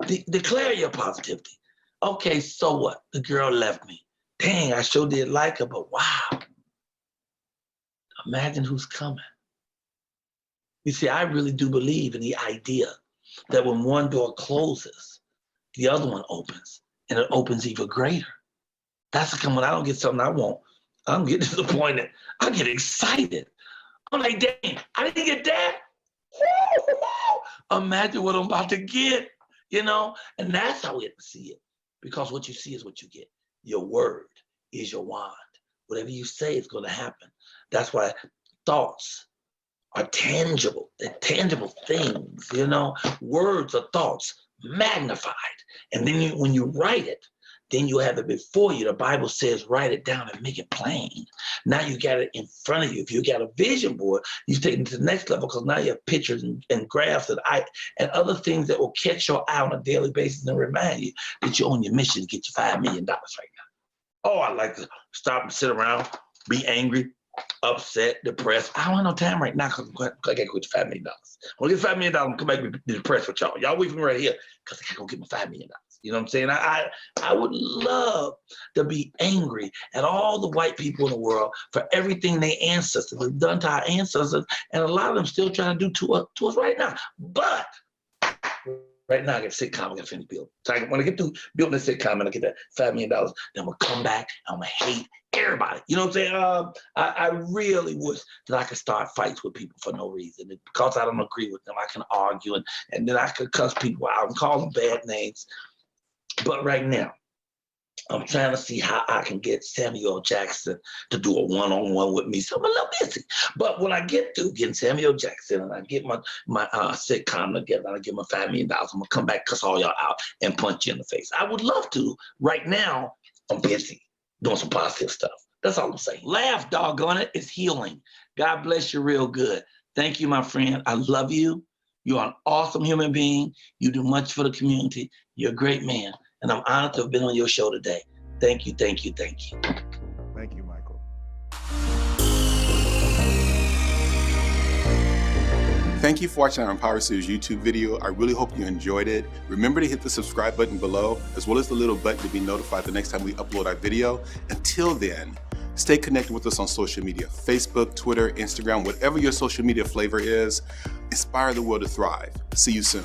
Declare your positivity. Okay, so what? The girl left me. Dang, I sure did like her, but wow. Imagine who's coming. You see, I really do believe in the idea that when one door closes, the other one opens, and it opens even greater. That's when I don't get something I want, I'm getting disappointed. I get excited. I'm like, dang, I didn't get that. Imagine what I'm about to get, And that's how we have to see it. Because what you see is what you get. Your word is your wand. Whatever you say is going to happen. That's why thoughts are tangible. They're tangible things, Words are thoughts magnified. And then when you write it, then you have it before you. The Bible says, write it down and make it plain. Now you got it in front of you. If you got a vision board, you take it to the next level because now you have pictures and graphs and other things that will catch your eye on a daily basis and remind you that you're on your mission to get your $5 million right now. Oh, I like to stop and sit around, be angry, upset, depressed. I don't have no time right now because I got to go get $5 million. When I get $5 million, I'm going to come back and be depressed with y'all. Y'all wait for me right here because I got to go get my $5 million. You know what I'm saying? I would love to be angry at all the white people in the world for everything their ancestors have done to our ancestors, and a lot of them still trying to do to us right now. But right now, I got a sitcom I got to finish building. So when I get through building a sitcom and I get that $5 million, then I'm going to come back and I'm going to hate everybody. You know what I'm saying? I really wish that I could start fights with people for no reason. And because I don't agree with them, I can argue and then I could cuss people out and call them bad names. But right now, I'm trying to see how I can get Samuel Jackson to do a one-on-one with me. So I'm a little busy. But when I get through getting Samuel Jackson and I get my sitcom together and I get my $5 million, I'm going to come back, cuss all y'all out, and punch you in the face. I would love to. Right now, I'm busy doing some positive stuff. That's all I'm saying. Laugh, doggone it. It's healing. God bless you real good. Thank you, my friend. I love you. You're an awesome human being. You do much for the community. You're a great man. And I'm honored to have been on your show today. Thank you, thank you, thank you. Thank you, Michael. Thank you for watching our Empower Series YouTube video. I really hope you enjoyed it. Remember to hit the subscribe button below, as well as the little button to be notified the next time we upload our video. Until then, stay connected with us on social media, Facebook, Twitter, Instagram, whatever your social media flavor is. Inspire the world to thrive. See you soon.